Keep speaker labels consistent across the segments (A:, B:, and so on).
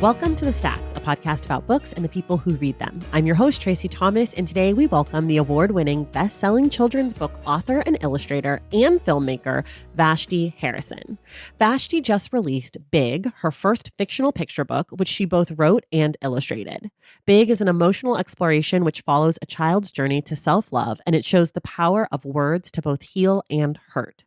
A: Welcome to The Stacks, a podcast about books and the people who read them. I'm your host, Tracy Thomas, and today we welcome the award-winning, best-selling children's book author and illustrator and filmmaker, Vashti Harrison. Vashti just released Big, her first fictional picture book, which she both wrote and illustrated. Big is an emotional exploration which follows a child's journey to self-love, and it shows the power of words to both heal and hurt.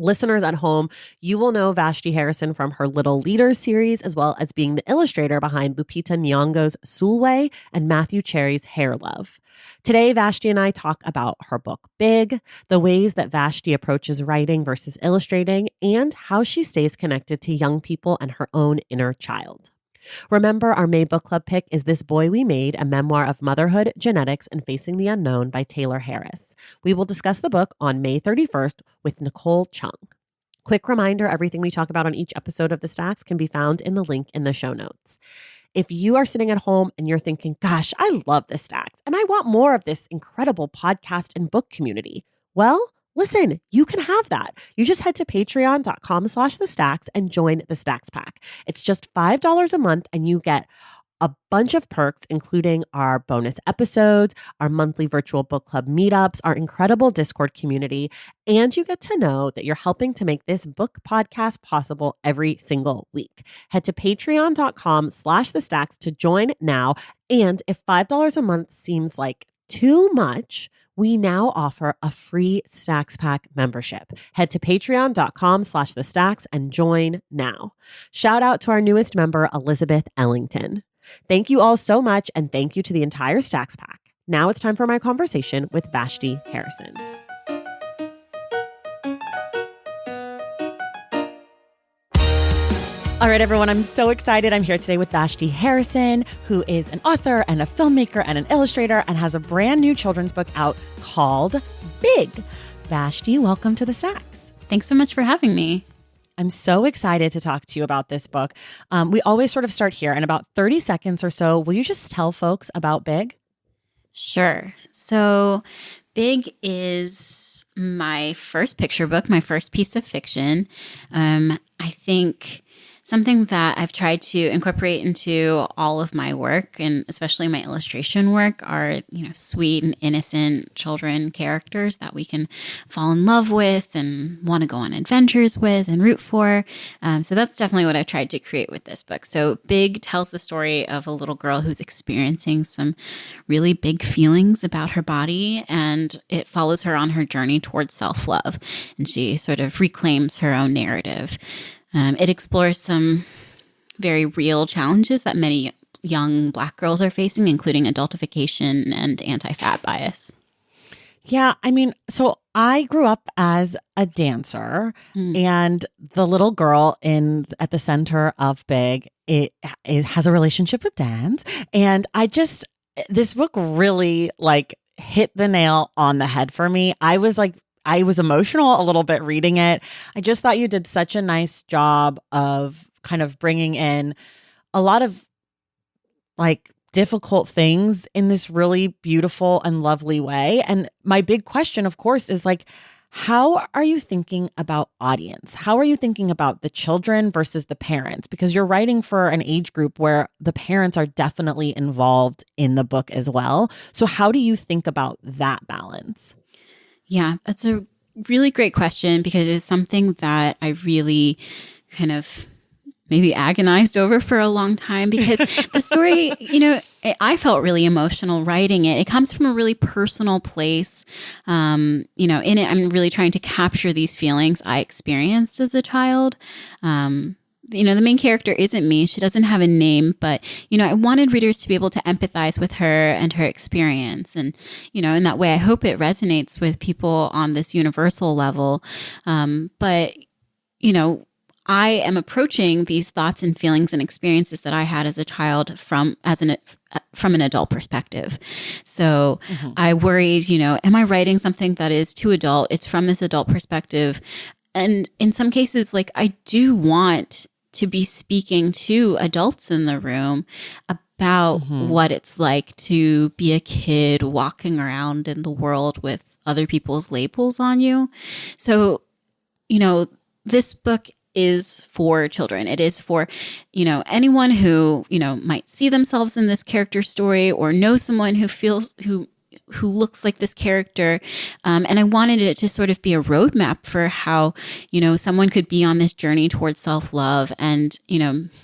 A: Listeners at home, you will know Vashti Harrison from her Little Leaders series, as well as being the illustrator behind Lupita Nyong'o's Sulwe and Matthew Cherry's Hair Love. Today, Vashti and I talk about her book, Big, the ways that Vashti approaches writing versus illustrating, and how she stays connected to young people and her own inner child. Remember, our May Book Club pick is This Boy We Made, a memoir of motherhood, genetics, and facing the unknown by Taylor Harris. We will discuss the book on May 31st with Nicole Chung. Quick reminder, everything we talk about on each episode of The Stacks can be found in the link in the show notes. If you are sitting at home and you're thinking, gosh, I love The Stacks, and I want more of this incredible podcast and book community, well, listen, you can have that. You just head to patreon.com/thestacks and join the Stacks Pack. It's just $5 a month and you get a bunch of perks, including our bonus episodes, our monthly virtual book club meetups, our incredible Discord community, and you get to know that you're helping to make this book podcast possible every single week. Head to patreon.com/thestacks to join now. And if $5 a month seems like too much, we now offer a free Stacks Pack membership. Head to patreon.com/thestacks and join now. Shout out to our newest member, Elizabeth Ellington. Thank you all so much, and thank you to the entire Stacks Pack. Now it's time for my conversation with Vashti Harrison. All right, everyone, I'm so excited. I'm here today with Vashti Harrison, who is an author and a filmmaker and an illustrator and has a brand new children's book out called Big. Vashti, welcome to The Stacks.
B: Thanks so much for having me.
A: I'm so excited to talk to you about this book. We always sort of start here. In about 30 seconds or so, will you just tell folks about Big?
B: Sure. So Big is my first picture book, my first piece of fiction. I think something that I've tried to incorporate into all of my work, and especially my illustration work, are, sweet and innocent children characters that we can fall in love with and want to go on adventures with and root for. So that's definitely what I've tried to create with this book. So Big tells the story of a little girl who's experiencing some really big feelings about her body, and it follows her on her journey towards self-love. And she sort of reclaims her own narrative. It explores some very real challenges that many young Black girls are facing, including adultification and anti-fat bias.
A: Yeah, so I grew up as a dancer, and the little girl at the center of Big, it has a relationship with dance, and this book really hit the nail on the head for me. I was emotional a little bit reading it. I just thought you did such a nice job of kind of bringing in a lot of difficult things in this really beautiful and lovely way. And my big question, of course, is how are you thinking about audience? How are you thinking about the children versus the parents? Because you're writing for an age group where the parents are definitely involved in the book as well. So how do you think about that balance?
B: Yeah, that's a really great question, because it is something that I really kind of maybe agonized over for a long time, because the story, I felt really emotional writing it. It comes from a really personal place. In it, I'm really trying to capture these feelings I experienced as a child. The main character isn't me. She doesn't have a name, but, I wanted readers to be able to empathize with her and her experience. And, in that way, I hope it resonates with people on this universal level. But, I am approaching these thoughts and feelings and experiences that I had as a child from an adult perspective. So I worried, am I writing something that is too adult? It's from this adult perspective. And in some cases, I do want to be speaking to adults in the room about what it's like to be a kid walking around in the world with other people's labels on you. So, this book is for children. It is for, anyone who, might see themselves in this character story or know someone who looks like this character. And I wanted it to sort of be a roadmap for how, someone could be on this journey towards self-love and,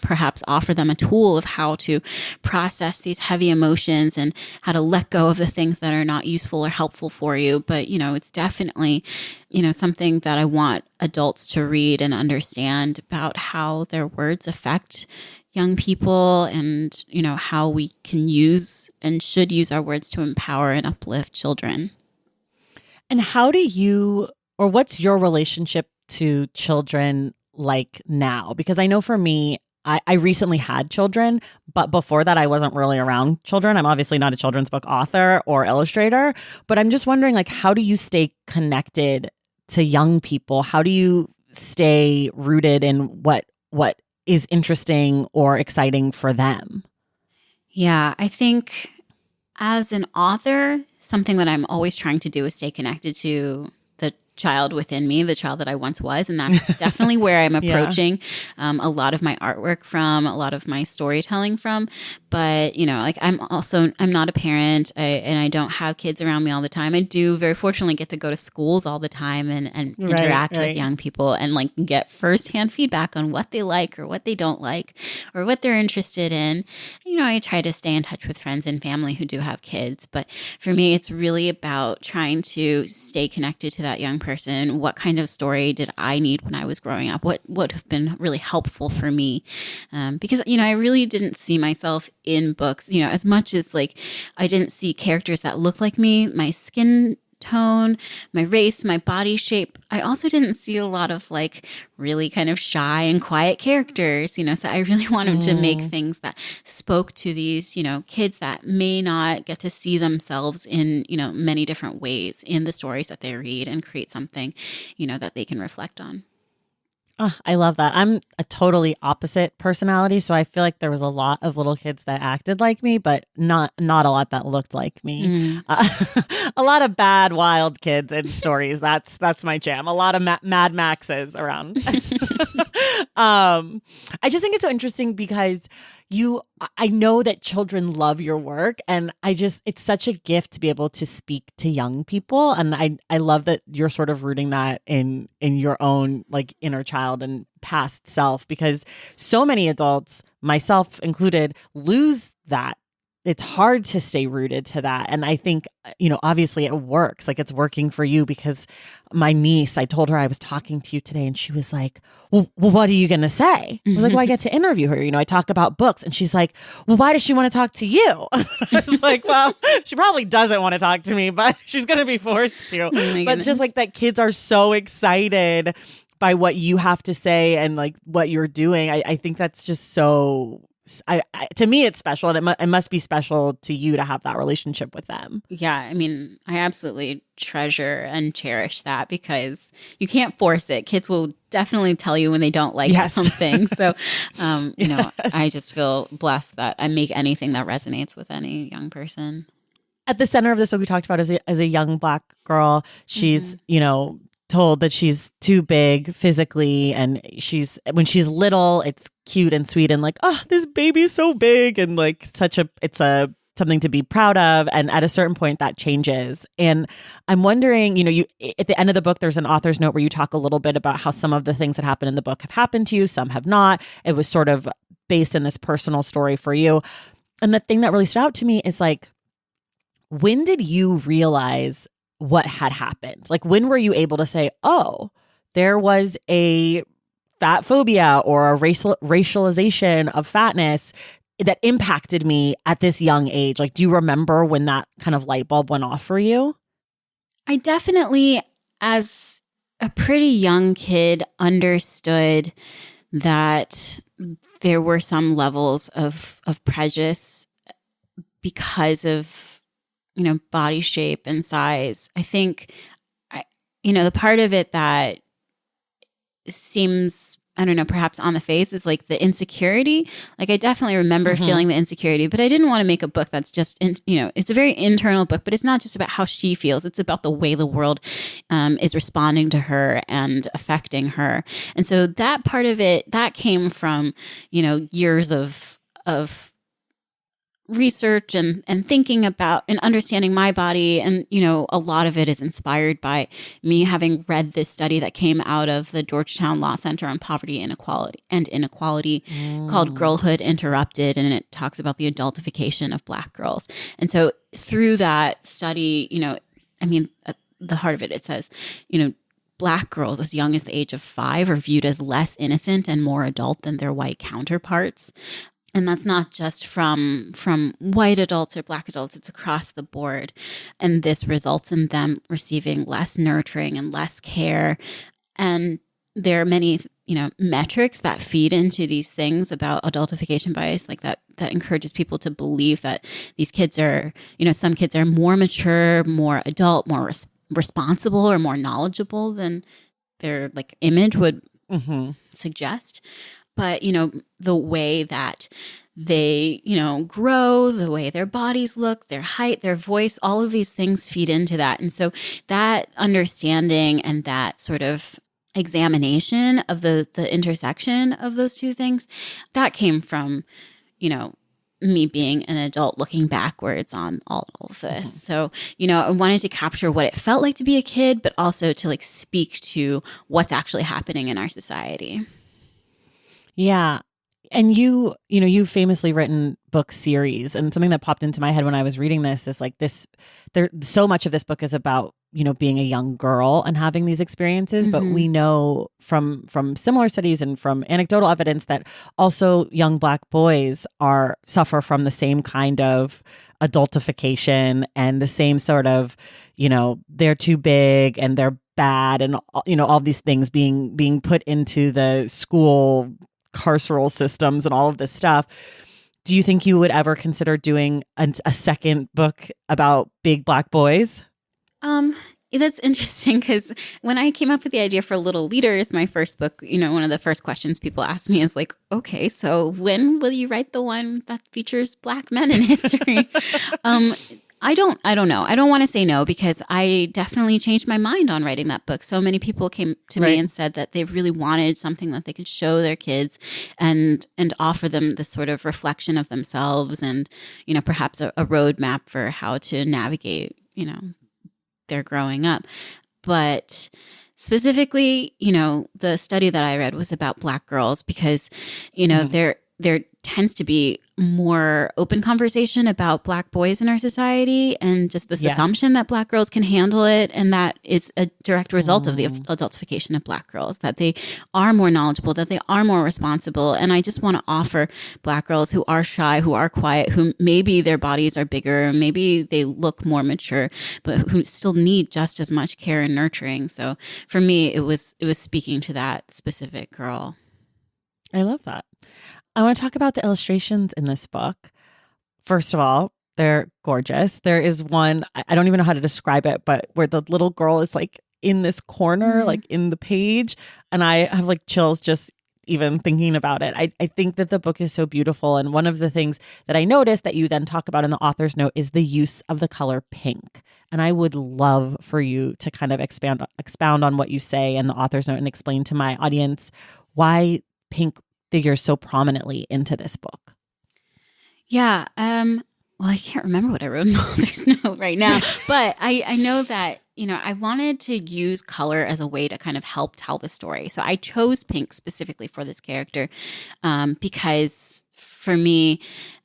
B: perhaps offer them a tool of how to process these heavy emotions and how to let go of the things that are not useful or helpful for you. But, it's definitely, something that I want adults to read and understand about how their words affect young people and, how we can use and should use our words to empower and uplift children.
A: And how do you, or what's your relationship to children like now? Because I know for me, I recently had children, but before that, I wasn't really around children. I'm obviously not a children's book author or illustrator, but I'm just wondering, like, how do you stay connected to young people? How do you stay rooted in what is interesting or exciting for them?
B: Yeah, I think as an author, something that I'm always trying to do is stay connected to the child within me, the child that I once was. And that's definitely where I'm approaching a lot of my artwork from, a lot of my storytelling from. But, I'm not a parent and I don't have kids around me all the time. I do very fortunately get to go to schools all the time and interact with young people and get firsthand feedback on what they like or what they don't like or what they're interested in. I try to stay in touch with friends and family who do have kids. But for me, it's really about trying to stay connected to that young person. What kind of story did I need when I was growing up? What would have been really helpful for me? Because, I really didn't see myself in books, as much as I didn't see characters that looked like me, my skin tone, my race, my body shape. I also didn't see a lot of really kind of shy and quiet characters, so I really wanted to make things that spoke to these, kids that may not get to see themselves in, many different ways in the stories that they read and create something, that they can reflect on.
A: Oh, I love that. I'm a totally opposite personality, so I feel like there was a lot of little kids that acted like me, but not a lot that looked like me. A lot of bad, wild kids in stories. That's my jam. A lot of Mad Maxes around. I just think it's so interesting because I know that children love your work, and it's such a gift to be able to speak to young people. And I love that you're sort of rooting that in your own inner child and past self, because so many adults, myself included, lose that. It's hard to stay rooted to that. And I think, obviously it works. It's working for you, because my niece, I told her I was talking to you today and she was like, well, what are you going to say? I was like, well, I get to interview her. I talk about books. And she's like, well, why does she want to talk to you? I was like, well, she probably doesn't want to talk to me, but she's going to be forced to. But just that kids are so excited by what you have to say and what you're doing. I think that's just so... to me, it's special, and it must be special to you to have that relationship with them.
B: Yeah, I absolutely treasure and cherish that, because you can't force it. Kids will definitely tell you when they don't like something. So, I just feel blessed that I make anything that resonates with any young person.
A: At the center of this book, we talked about as a young Black girl, she's told that she's too big physically, and when she's little, it's cute and sweet and this baby's so big, and it's something to be proud of. And at a certain point that changes. And I'm wondering, you at the end of the book, there's an author's note where you talk a little bit about how some of the things that happen in the book have happened to you, some have not. It was sort of based in this personal story for you. And the thing that really stood out to me is when did you realize what had happened? When were you able to say, oh, there was a fat phobia or a racialization of fatness that impacted me at this young age? Do you remember when that kind of light bulb went off for you?
B: I definitely, as a pretty young kid, understood that there were some levels of prejudice because of body shape and size. I think, the part of it that seems I don't know, perhaps on the face is like the insecurity. Like I definitely remember feeling the insecurity, but I didn't want to make a book that's just, it's a very internal book, but it's not just about how she feels. It's about the way the world is responding to her and affecting her. And so that part of it, that came from, years of research and thinking about and understanding my body. And, a lot of it is inspired by me having read this study that came out of the Georgetown Law Center on Poverty, Inequality called Girlhood Interrupted. And it talks about the adultification of Black girls. And so through that study, at the heart of it, it says, Black girls as young as the age of 5 are viewed as less innocent and more adult than their white counterparts. And that's not just from white adults or Black adults, it's across the board. And this results in them receiving less nurturing and less care. And there are many, metrics that feed into these things about adultification bias, like that encourages people to believe that these kids are, some kids are more mature, more adult, more responsible, or more knowledgeable than their like image would suggest. But, the way that they, grow, the way their bodies look, their height, their voice, all of these things feed into that. And so that understanding and that sort of examination of the intersection of those two things, that came from, me being an adult looking backwards on all of this. So, I wanted to capture what it felt like to be a kid, but also to like speak to what's actually happening in our society.
A: Yeah. And you've famously written book series, and something that popped into my head when I was reading this is like so much of this book is about, being a young girl and having these experiences. But we know from similar studies and from anecdotal evidence that also young Black boys suffer from the same kind of adultification and the same sort of, they're too big and they're bad and, all these things being put into the school carceral systems and all of this stuff. Do you think you would ever consider doing a second book about big Black boys?
B: That's interesting because when I came up with the idea for Little Leaders, my first book, one of the first questions people ask me is like, okay, so when will you write the one that features Black men in history? I don't know. I don't want to say no because I definitely changed my mind on writing that book. So many people came to me and said that they really wanted something that they could show their kids and offer them this sort of reflection of themselves and, perhaps a roadmap for how to navigate, their growing up. But specifically, the study that I read was about Black girls because, there tends to be more open conversation about Black boys in our society and just this assumption that Black girls can handle it. And that is a direct result of the adultification of Black girls, that they are more knowledgeable, that they are more responsible. And I just want to offer Black girls who are shy, who are quiet, who maybe their bodies are bigger, maybe they look more mature, but who still need just as much care and nurturing. So for me, it was speaking to that specific girl.
A: I love that. I want to talk about the illustrations in this book. First of all, they're gorgeous. There is one, I don't even know how to describe it, but where the little girl is like in this corner, like in the page. And I have like chills just even thinking about it. I think that the book is so beautiful. And one of the things that I noticed that you then talk about in the author's note is the use of the color pink. And I would love for you to kind of expound on what you say in the author's note and explain to my audience why pink figures so prominently into this book.
B: Yeah. Well, I can't remember what I wrote in the author's note right now, but I know that, I wanted to use color as a way to kind of help tell the story. So I chose pink specifically for this character because for me,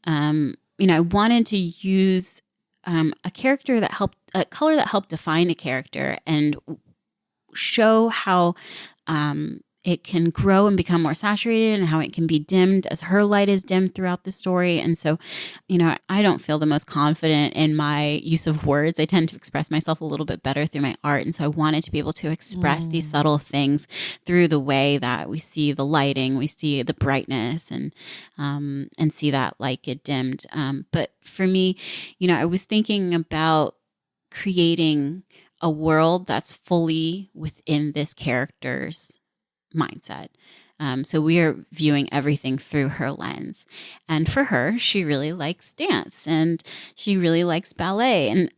B: I wanted to use a color that helped define a character and show how it can grow and become more saturated and how it can be dimmed as her light is dimmed throughout the story. And so, I don't feel the most confident in my use of words. I tend to express myself a little bit better through my art. And so I wanted to be able to express these subtle things through the way that we see the lighting, we see the brightness and see that light get dimmed. But for me, I was thinking about creating a world that's fully within this character's mindset. So we are viewing everything through her lens. And for her, she really likes dance and she really likes ballet. And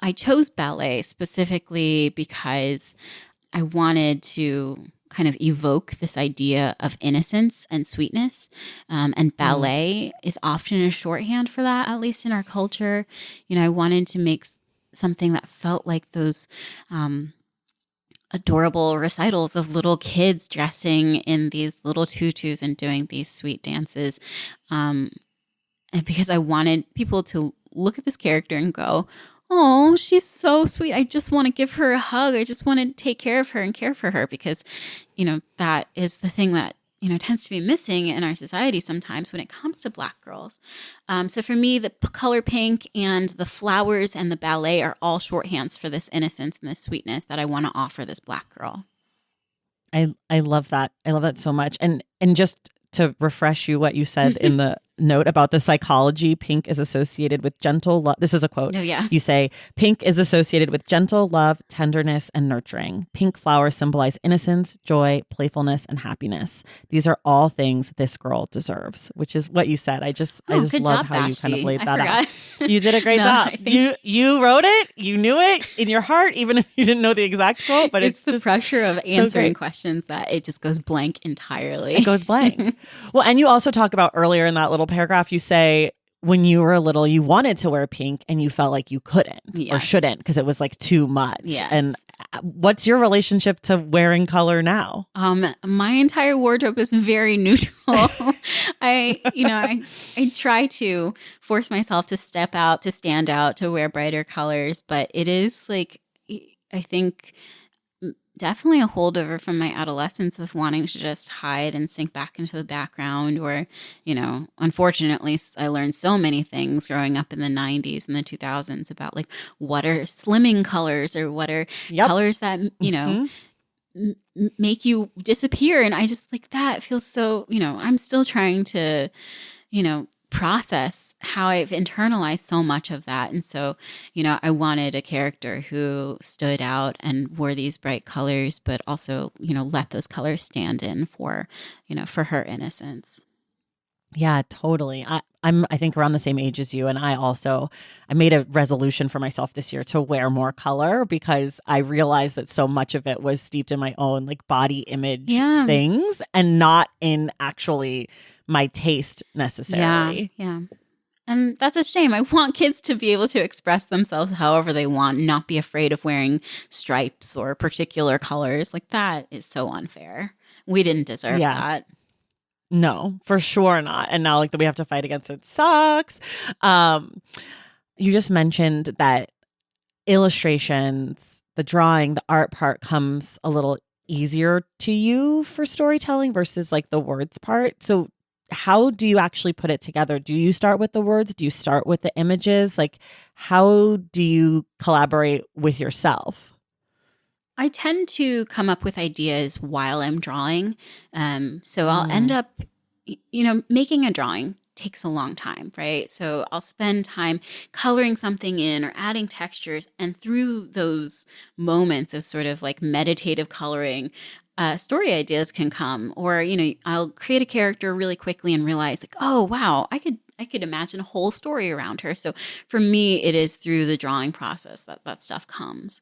B: I chose ballet specifically because I wanted to kind of evoke this idea of innocence and sweetness. And ballet is often a shorthand for that, at least in our culture. I wanted to make something that felt like those adorable recitals of little kids dressing in these little tutus and doing these sweet dances. And because I wanted people to look at this character and go, oh, she's so sweet. I just want to give her a hug. I just want to take care of her and care for her because, that is the thing that, tends to be missing in our society sometimes when it comes to Black girls. So for me, the color pink and the flowers and the ballet are all shorthands for this innocence and this sweetness that I want to offer this Black girl.
A: I love that. I love that so much. And just to refresh you what you said in the note about the psychology, pink is associated with gentle love. This is a quote.
B: Oh, yeah.
A: You say, pink is associated with gentle love, tenderness, and nurturing. Pink flowers symbolize innocence, joy, playfulness, and happiness. These are all things this girl deserves, which is what you said. I just love
B: job,
A: how
B: Vashti.
A: you kind of laid that
B: forgot.
A: out. You did a great job. You wrote it. You knew it in your heart, even if you didn't know the exact quote. But it's
B: the
A: just
B: pressure of answering
A: so
B: questions that it just goes blank entirely.
A: It goes blank. Well, and you also talk about earlier in that little paragraph, you say when you were little, you wanted to wear pink and you felt like you couldn't or shouldn't because it was like too much.
B: Yes.
A: And what's your relationship to wearing color now?
B: My entire wardrobe is very neutral. I try to force myself to step out, to stand out, to wear brighter colors, but it is like, I think definitely a holdover from my adolescence of wanting to just hide and sink back into the background or, unfortunately, I learned so many things growing up in the 90s and the 2000s about like what are slimming colors or what are colors that, make you disappear. And I just like that feels so, I'm still trying to, process how I've internalized so much of that. And so, I wanted a character who stood out and wore these bright colors, but also, let those colors stand in for, for her innocence.
A: Yeah, totally. I think around the same age as you. And I made a resolution for myself this year to wear more color because I realized that so much of it was steeped in my own like body image things and not in actually my taste necessarily.
B: Yeah. And that's a shame. I want kids to be able to express themselves however they want, not be afraid of wearing stripes or particular colors. Like that is so unfair. We didn't deserve that.
A: No, for sure not. And now like that we have to fight against it sucks. You just mentioned that illustrations, the drawing, the art part comes a little easier to you for storytelling versus like the words part. So how do you actually put it together? Do you start with the words? Do you start with the images? Like, how do you collaborate with yourself?
B: I tend to come up with ideas while I'm drawing. So I'll end up, making a drawing takes a long time, right? So I'll spend time coloring something in or adding textures. And through those moments of sort of like meditative coloring, story ideas can come. Or, I'll create a character really quickly and realize like, oh, wow, I could imagine a whole story around her. So for me, it is through the drawing process that stuff comes.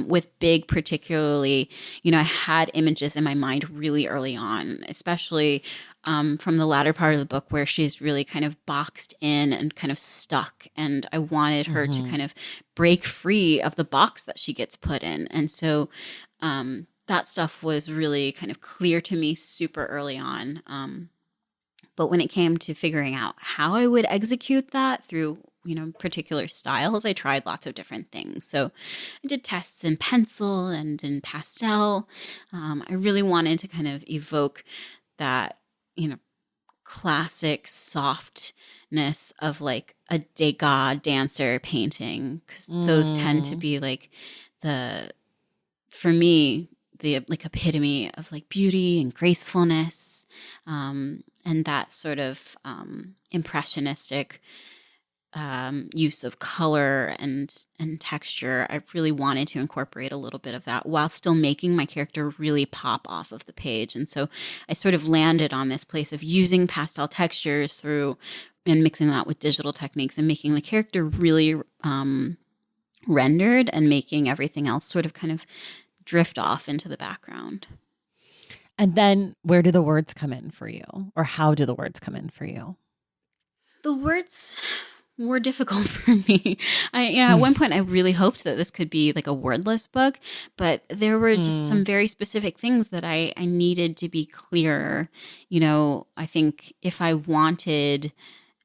B: With Big particularly, I had images in my mind really early on, especially from the latter part of the book where she's really kind of boxed in and kind of stuck. And I wanted her to kind of break free of the box that she gets put in. And so that stuff was really kind of clear to me super early on. But when it came to figuring out how I would execute that through, particular styles, I tried lots of different things. So I did tests in pencil and in pastel. I really wanted to kind of evoke that, classic softness of like a Degas dancer painting, because those tend to be like for me, the like epitome of like beauty and gracefulness. And that sort of impressionistic use of color and texture. I really wanted to incorporate a little bit of that while still making my character really pop off of the page. And so I sort of landed on this place of using pastel textures through and mixing that with digital techniques and making the character really rendered and making everything else sort of kind of drift off into the background.
A: And then where do the words come in for you? Or how do the words come in for you?
B: The words were difficult for me. At one point I really hoped that this could be like a wordless book, but there were just some very specific things that I needed to be clearer. I think if I wanted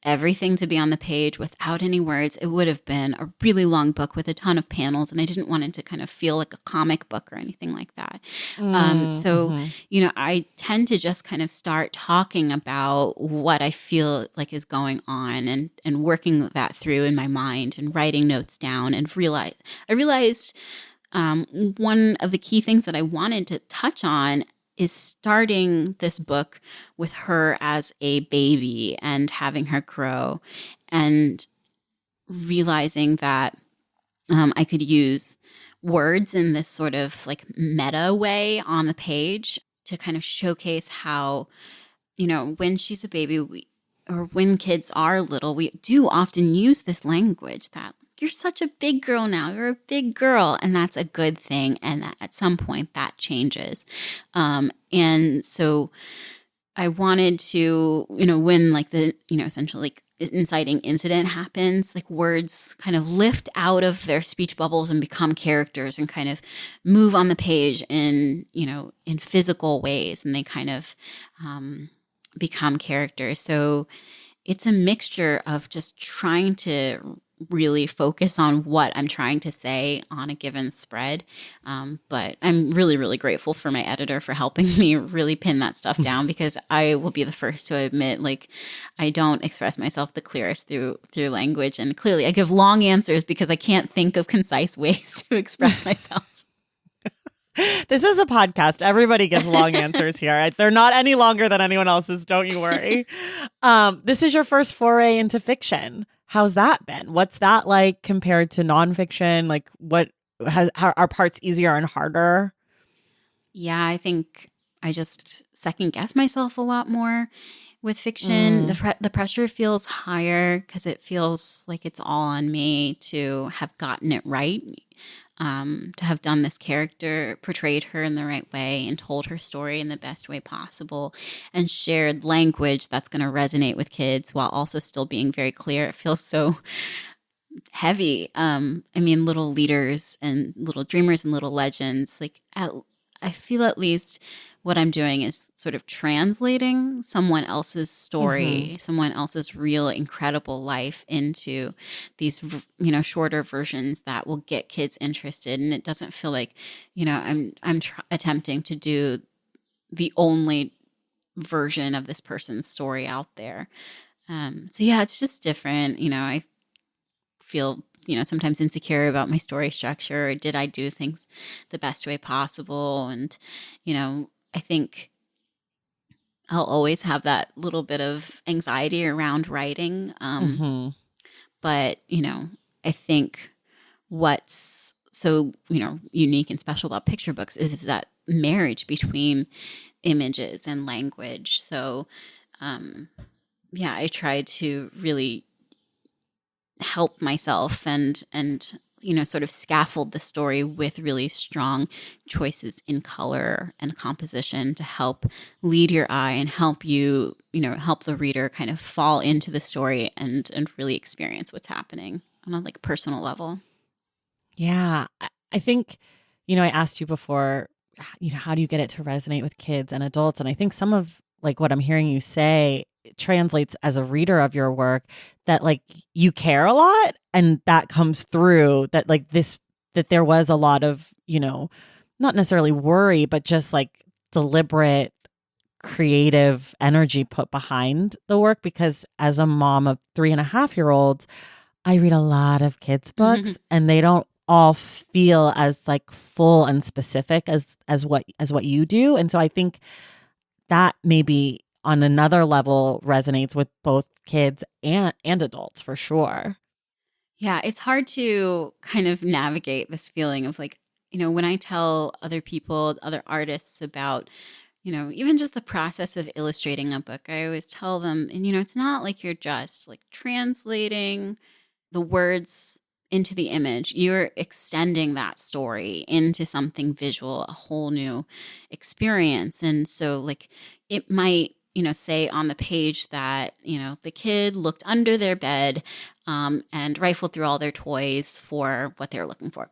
B: everything to be on the page without any words, it would have been a really long book with a ton of panels, and I didn't want it to kind of feel like a comic book or anything like that. I tend to just kind of start talking about what I feel like is going on and working that through in my mind and writing notes down, and I realized one of the key things that I wanted to touch on is starting this book with her as a baby and having her grow, and realizing that I could use words in this sort of like meta way on the page to kind of showcase how, when she's a baby, or when kids are little, we do often use this language that you're such a big girl now. You're a big girl. And that's a good thing. And at some point that changes. And so I wanted to, when like the, essentially like inciting incident happens, like words kind of lift out of their speech bubbles and become characters and kind of move on the page in physical ways. And they kind of become characters. So it's a mixture of just trying to really focus on what I'm trying to say on a given spread. But I'm really, really grateful for my editor for helping me really pin that stuff down, because I will be the first to admit, like, I don't express myself the clearest through language. And clearly I give long answers because I can't think of concise ways to express myself.
A: This is a podcast. Everybody gives long answers here. They're not any longer than anyone else's. Don't you worry. This is your first foray into fiction. How's that been? What's that like compared to nonfiction? Like, how are parts easier and harder?
B: Yeah, I think I just second guess myself a lot more with fiction. The pressure feels higher because it feels like it's all on me to have gotten it right. To have done this character, portrayed her in the right way, and told her story in the best way possible, and shared language that's going to resonate with kids while also still being very clear. It feels so heavy. Little leaders and little dreamers and little legends, I feel at least what I'm doing is sort of translating someone else's story, someone else's real incredible life into these, shorter versions that will get kids interested. And it doesn't feel like, I'm attempting to do the only version of this person's story out there. It's just different. I feel sometimes insecure about my story structure. Did I do things the best way possible? And, I think I'll always have that little bit of anxiety around writing. But, I think what's so, unique and special about picture books is that marriage between images and language. So, I tried to really help myself and sort of scaffold the story with really strong choices in color and composition to help lead your eye and help you, help the reader kind of fall into the story and really experience what's happening on a like personal level.
A: Yeah. I think, I asked you before, how do you get it to resonate with kids and adults? And I think some of like what I'm hearing you say translates as a reader of your work, that like you care a lot, and that comes through, that like that there was a lot of, not necessarily worry, but just like deliberate creative energy put behind the work. Because as a mom of 3.5-year-olds, I read a lot of kids books and they don't all feel as like full and specific as what you do. And so I think that maybe
C: on another level resonates with both kids and adults for sure.
B: Yeah, it's hard to kind of navigate this feeling of like, when I tell other people, other artists about, even just the process of illustrating a book, I always tell them, and, it's not like you're just like translating the words into the image. You're extending that story into something visual, a whole new experience. And so like it might, say on the page that, the kid looked under their bed and rifled through all their toys for what they were looking for.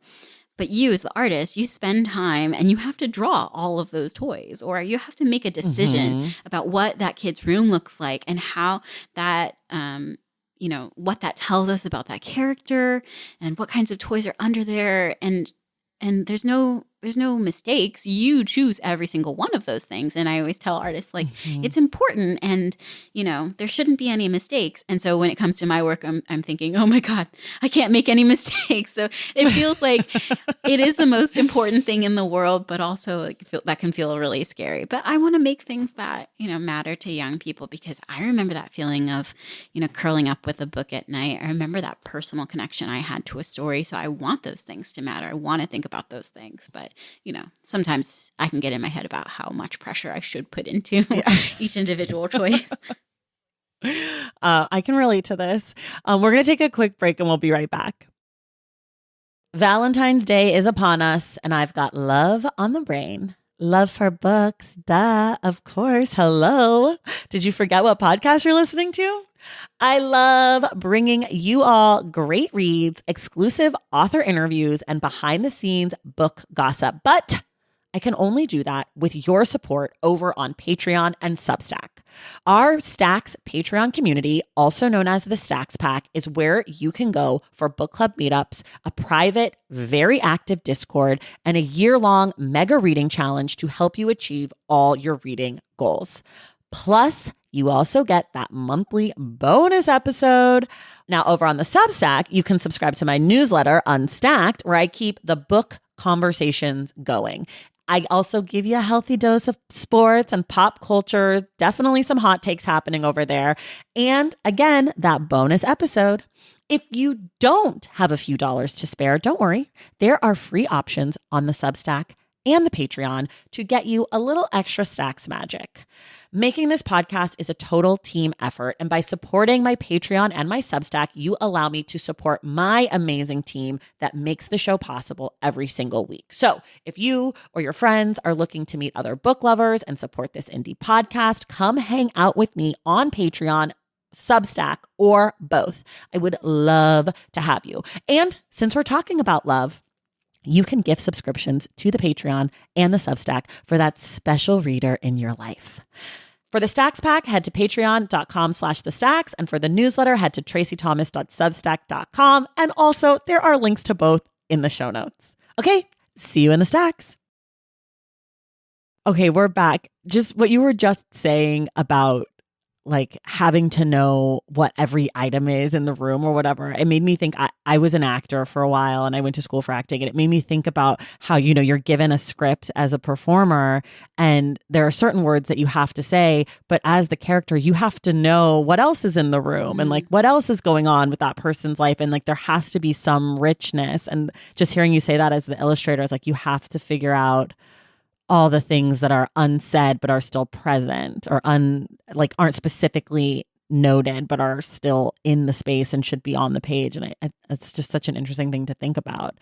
B: But you, as the artist, you spend time and you have to draw all of those toys, or you have to make a decision about what that kid's room looks like and how that, what that tells us about that character and what kinds of toys are under there. And there's no mistakes. You choose every single one of those things. And I always tell artists, like, it's important and, there shouldn't be any mistakes. And so when it comes to my work, I'm thinking, oh my God, I can't make any mistakes. So it feels like it is the most important thing in the world, but also like that can feel really scary. But I want to make things that, matter to young people, because I remember that feeling of, curling up with a book at night. I remember that personal connection I had to a story. So I want those things to matter. I want to think about those things. But sometimes I can get in my head about how much pressure I should put into each individual choice.
C: I can relate to this. We're going to take a quick break and we'll be right back. Valentine's Day is upon us and I've got love on the brain. Love for books, duh, of course. Hello. Did you forget what podcast you're listening to? I love bringing you all great reads, exclusive author interviews, and behind the scenes book gossip. But I can only do that with your support over on Patreon and Substack. Our Stacks Patreon community, also known as the Stacks Pack, is where you can go for book club meetups, a private, very active Discord, and a year-long mega reading challenge to help you achieve all your reading goals. Plus, you also get that monthly bonus episode. Now, over on the Substack, you can subscribe to my newsletter, Unstacked, where I keep the book conversations going. I also give you a healthy dose of sports and pop culture, definitely some hot takes happening over there. And again, that bonus episode. If you don't have a few dollars to spare, don't worry. There are free options on the Substack and the Patreon to get you a little extra Stacks magic. Making this podcast is a total team effort, and by supporting my Patreon and my Substack, you allow me to support my amazing team that makes the show possible every single week. So if you or your friends are looking to meet other book lovers and support this indie podcast, come hang out with me on Patreon, Substack, or both. I would love to have you. And since we're talking about love, you can gift subscriptions to the Patreon and the Substack for that special reader in your life. For the Stacks Pack, head to patreon.com/thestacks. And for the newsletter, head to traceythomas.substack.com. And also, there are links to both in the show notes. Okay, see you in the Stacks. Okay, we're back. Just what you were just saying about like having to know what every item is in the room or whatever. It made me think I was an actor for a while and I went to school for acting, and it made me think about how, you're given a script as a performer and there are certain words that you have to say, but as the character, you have to know what else is in the room and like what else is going on with that person's life. And like there has to be some richness. And just hearing you say that as the illustrator is like, you have to figure out all the things that are unsaid but are still present or aren't specifically noted but are still in the space and should be on the page. And it's just such an interesting thing to think about.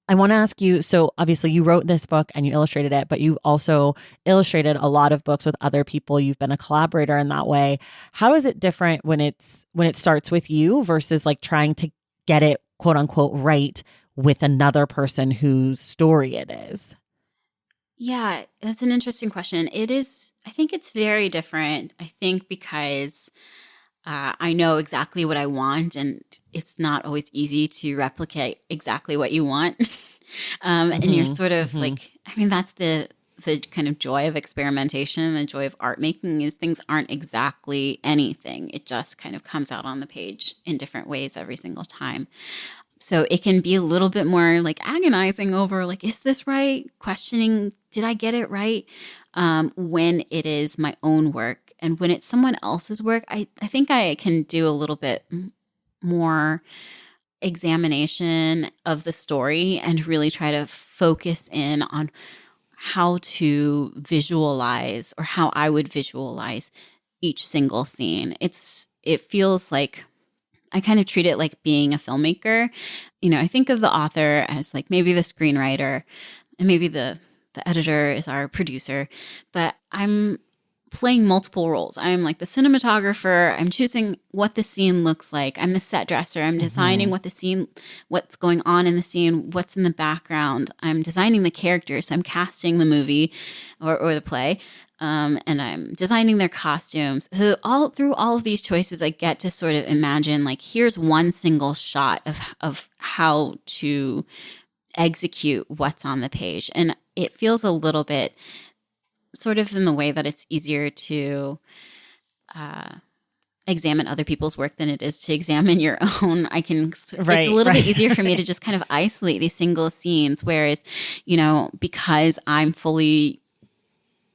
C: I want to ask you, so obviously you wrote this book and you illustrated it, but you also illustrated a lot of books with other people. You've been a collaborator in that way. How is it different when it starts with you versus like trying to get it quote unquote right with another person whose story it is?
B: Yeah, that's an interesting question. It is, I think it's very different. I think because I know exactly what I want, and it's not always easy to replicate exactly what you want. And you're sort of like, I mean, that's the kind of joy of experimentation, the joy of art making is things aren't exactly anything. It just kind of comes out on the page in different ways every single time. So it can be a little bit more like agonizing over like, is this right? Questioning, did I get it right? When it is my own work. And when it's someone else's work, I think I can do a little bit more examination of the story and really try to focus in on how to visualize, or how I would visualize each single scene. It feels like I kind of treat it like being a filmmaker. I think of the author as like maybe the screenwriter, and maybe the editor is our producer, but I'm playing multiple roles. I'm like the cinematographer. I'm choosing what the scene looks like. I'm the set dresser. I'm designing what's going on in the scene, what's in the background. I'm designing the characters. I'm casting the movie or the play. And I'm designing their costumes. So through all of these choices, I get to sort of imagine like, here's one single shot of how to execute what's on the page. And it feels a little bit sort of in the way that it's easier to examine other people's work than it is to examine your own. It's a little bit easier for me to just kind of isolate these single scenes. Whereas, because I'm fully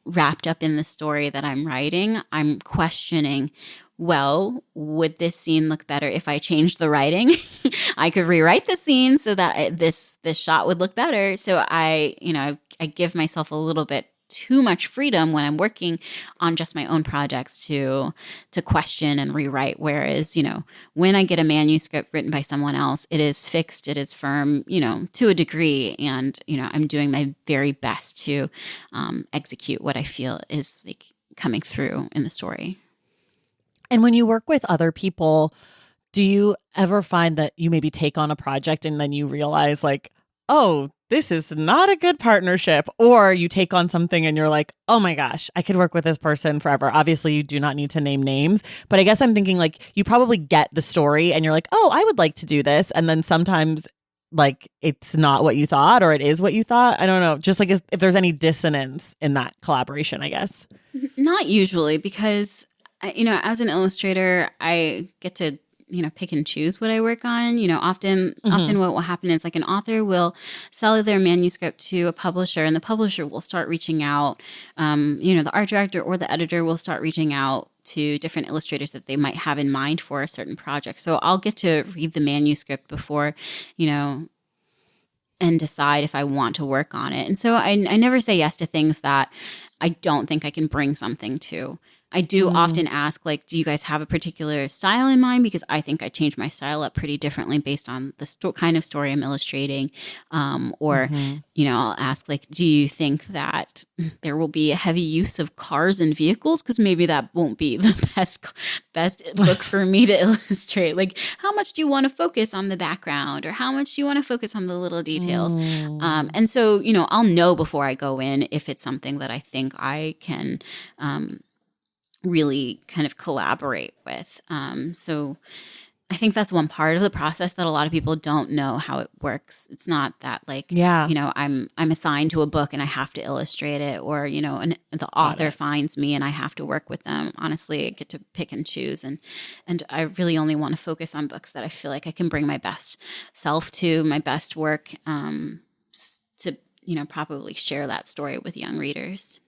B: wrapped up in the story that I'm writing, I'm questioning, well, would this scene look better if I changed the writing? I could rewrite the scene so that this shot would look better. So I give myself a little bit too much freedom when I'm working on just my own projects to question and rewrite. Whereas, when I get a manuscript written by someone else, it is fixed, it is firm, to a degree. And, I'm doing my very best to execute what I feel is like coming through in the story.
C: And when you work with other people, do you ever find that you maybe take on a project and then you realize like, oh, this is not a good partnership, or you take on something and you're like, oh my gosh, I could work with this person forever. Obviously, you do not need to name names, but I guess I'm thinking like you probably get the story and you're like, oh, I would like to do this. And then sometimes like it's not what you thought, or it is what you thought. I don't know. Just like if there's any dissonance in that collaboration, I guess.
B: Not usually, because, as an illustrator, I get to pick and choose what I work on. Often what will happen is like an author will sell their manuscript to a publisher, and the publisher will start reaching out. The art director or the editor will start reaching out to different illustrators that they might have in mind for a certain project. So I'll get to read the manuscript before, and decide if I want to work on it. And so I never say yes to things that I don't think I can bring something to. I do often ask, like, do you guys have a particular style in mind? Because I think I change my style up pretty differently based on the kind of story I'm illustrating. I'll ask, like, do you think that there will be a heavy use of cars and vehicles? Because maybe that won't be the best book for me to illustrate. Like, how much do you want to focus on the background, or how much do you want to focus on the little details? And so, I'll know before I go in if it's something that I think I can really kind of collaborate with. So I think that's one part of the process that a lot of people don't know how it works. It's not that like, I'm assigned to a book and I have to illustrate it, or, the author finds me and I have to work with them. Honestly, I get to pick and choose. And I really only want to focus on books that I feel like I can bring my best self to, my best work, to, probably share that story with young readers.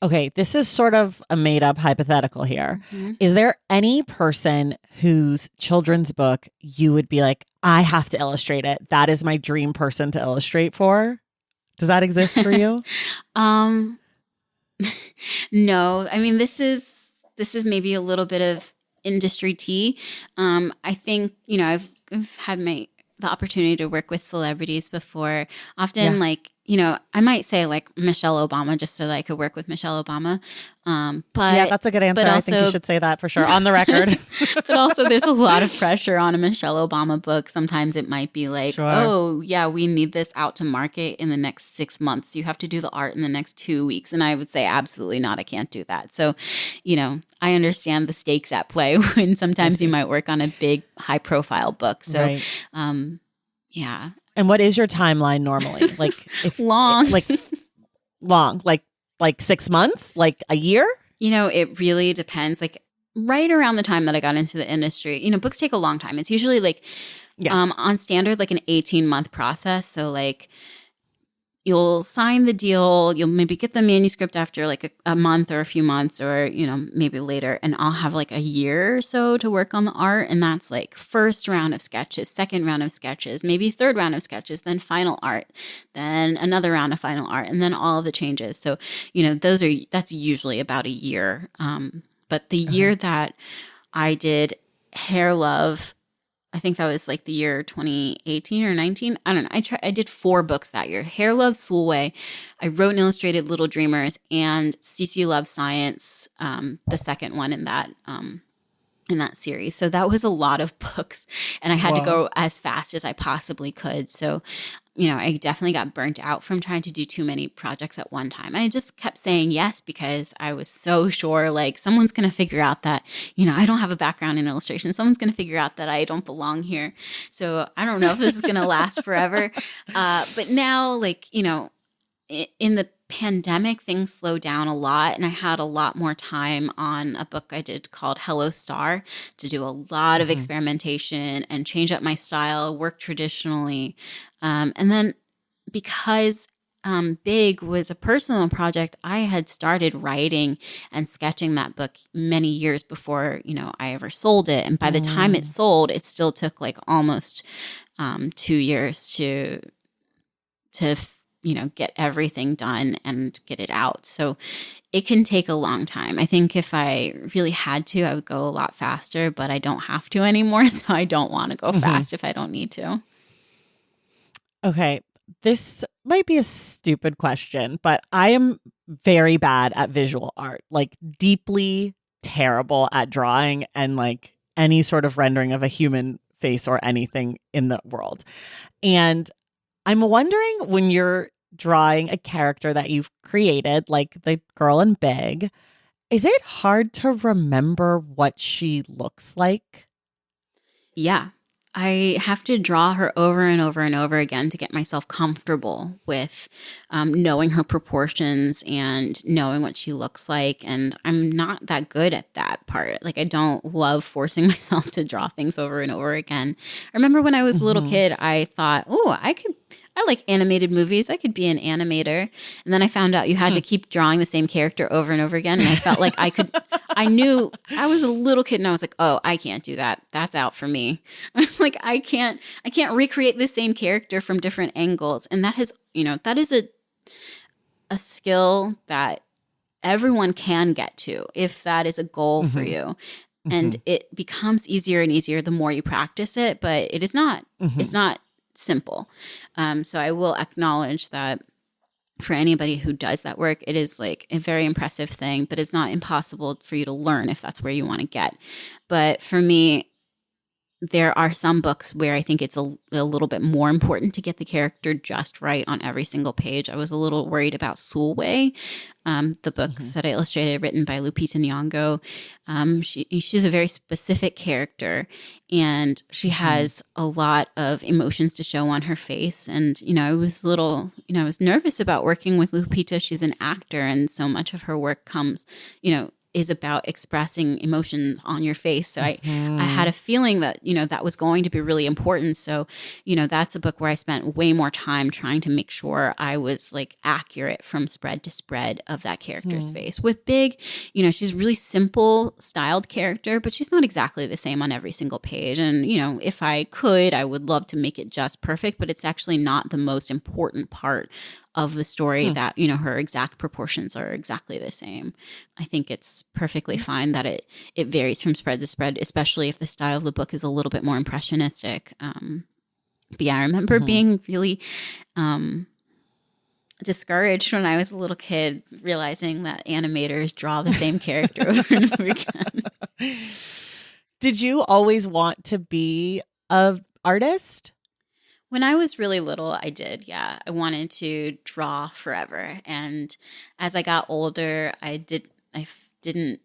C: Okay, this is sort of a made-up hypothetical here. Mm-hmm. Is there any person whose children's book you would be like, I have to illustrate it? That is my dream person to illustrate for? Does that exist for you?
B: No. I mean, this is maybe a little bit of industry tea. I think, I've had the opportunity to work with celebrities before. Often, I might say like Michelle Obama just so that I could work with Michelle Obama. But
C: yeah, that's a good answer. I think you should say that for sure on the record.
B: But also there's a lot of pressure on a Michelle Obama book. Sometimes it might be like, oh yeah, we need this out to market in the next 6 months. You have to do the art in the next 2 weeks. And I would say, absolutely not. I can't do that. So, I understand the stakes at play when sometimes you might work on a big high profile book. So, yeah.
C: And what is your timeline normally? Like
B: long,
C: like 6 months, like a year?
B: It really depends. Like right around the time that I got into the industry, books take a long time. It's usually like on standard, like an 18-month process. So like you'll sign the deal. You'll maybe get the manuscript after like a month or a few months or, maybe later. And I'll have like a year or so to work on the art. And that's like first round of sketches, second round of sketches, maybe third round of sketches, then final art, then another round of final art, and then all of the changes. So, that's usually about a year. But the year that I did Hair Love, I think that was like the year 2018 or 19. I don't know. I did 4 books that year. Hair Love, Soulway. I wrote and illustrated Little Dreamers and CC Love Science, the second one in that series. So that was a lot of books, and I had to go as fast as I possibly could. So, I definitely got burnt out from trying to do too many projects at one time. I just kept saying yes because I was so sure like someone's going to figure out that, I don't have a background in illustration. Someone's going to figure out that I don't belong here. So I don't know if this is going to last forever. But now, like, in the pandemic, things slowed down a lot, and I had a lot more time on a book I did called Hello Star to do a lot of experimentation and change up my style, work traditionally. And then because Big was a personal project, I had started writing and sketching that book many years before, I ever sold it. And by the time it sold, it still took like almost 2 years to get everything done and get it out. So it can take a long time. I think if I really had to, I would go a lot faster, but I don't have to anymore. So I don't want to go fast if I don't need to.
C: Okay. This might be a stupid question, but I am very bad at visual art, like deeply terrible at drawing and like any sort of rendering of a human face or anything in the world. And I'm wondering, when you're drawing a character that you've created, like the girl in Big, is it hard to remember what she looks like?
B: Yeah. I have to draw her over and over and over again to get myself comfortable with knowing her proportions and knowing what she looks like. And I'm not that good at that part. Like, I don't love forcing myself to draw things over and over again. I remember when I was a little kid, I thought, I like animated movies. I could be an animator. And then I found out you had to keep drawing the same character over and over again. And I felt like I knew I was a little kid and I was like, oh, I can't do that. That's out for me. I was like, I can't recreate the same character from different angles. And that is a skill that everyone can get to if that is a goal for you. And it becomes easier and easier the more you practice it, but it is not, it's not simple. So I will acknowledge that for anybody who does that work, it is like a very impressive thing, but it's not impossible for you to learn if that's where you want to get. But for me, there are some books where I think it's a little bit more important to get the character just right on every single page. I was a little worried about Soulway, the book that I illustrated, written by Lupita Nyong'o. She's a very specific character, and she has a lot of emotions to show on her face. And, I was I was nervous about working with Lupita. She's an actor, and so much of her work comes, is about expressing emotion on your face. So I had a feeling that, that was going to be really important. So, that's a book where I spent way more time trying to make sure I was like accurate from spread to spread of that character's face. With Big, she's really simple styled character, but she's not exactly the same on every single page. And, if I could, I would love to make it just perfect, but it's actually not the most important part of the story that, her exact proportions are exactly the same. I think it's perfectly fine that it varies from spread to spread, especially if the style of the book is a little bit more impressionistic. But yeah, I remember being really discouraged when I was a little kid, realizing that animators draw the same character over and over again.
C: Did you always want to be an artist?
B: When I was really little, I did. Yeah. I wanted to draw forever. And as I got older, I didn't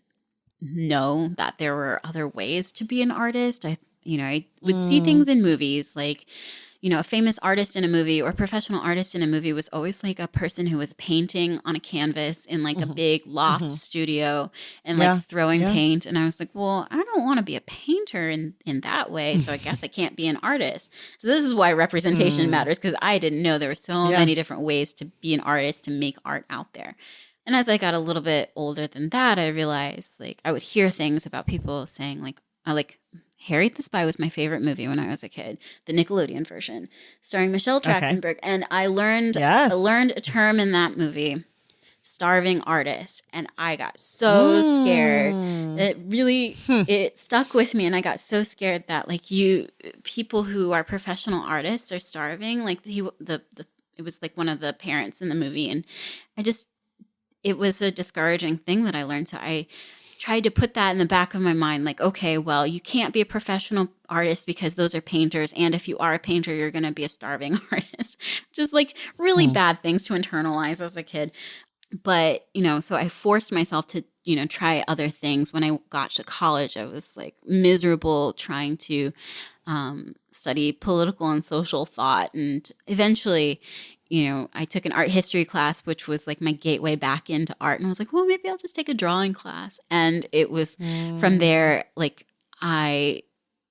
B: know that there were other ways to be an artist. I would see things in movies like, a famous artist in a movie or professional artist in a movie was always like a person who was painting on a canvas in like a big loft studio and like throwing paint. And I was like, well, I don't want to be a painter in that way. So I guess I can't be an artist. So this is why representation matters, because I didn't know there were so many different ways to be an artist, to make art out there. And as I got a little bit older than that, I realized like I would hear things about people saying like, Harriet the Spy was my favorite movie when I was a kid, the Nickelodeon version, starring Michelle Trachtenberg. Okay. And I learned a term in that movie, starving artist. And I got so scared. It really, it stuck with me. And I got so scared that like people who are professional artists are starving. Like it was like one of the parents in the movie. And it was a discouraging thing that I learned. So I tried to put that in the back of my mind, like, okay, well, you can't be a professional artist because those are painters. And if you are a painter, you're going to be a starving artist. Just like really bad things to internalize as a kid. But, so I forced myself to, try other things. When I got to college, I was like miserable trying to study political and social thought. And eventually, I took an art history class, which was like my gateway back into art. And I was like, well, maybe I'll just take a drawing class. And it was from there, like, I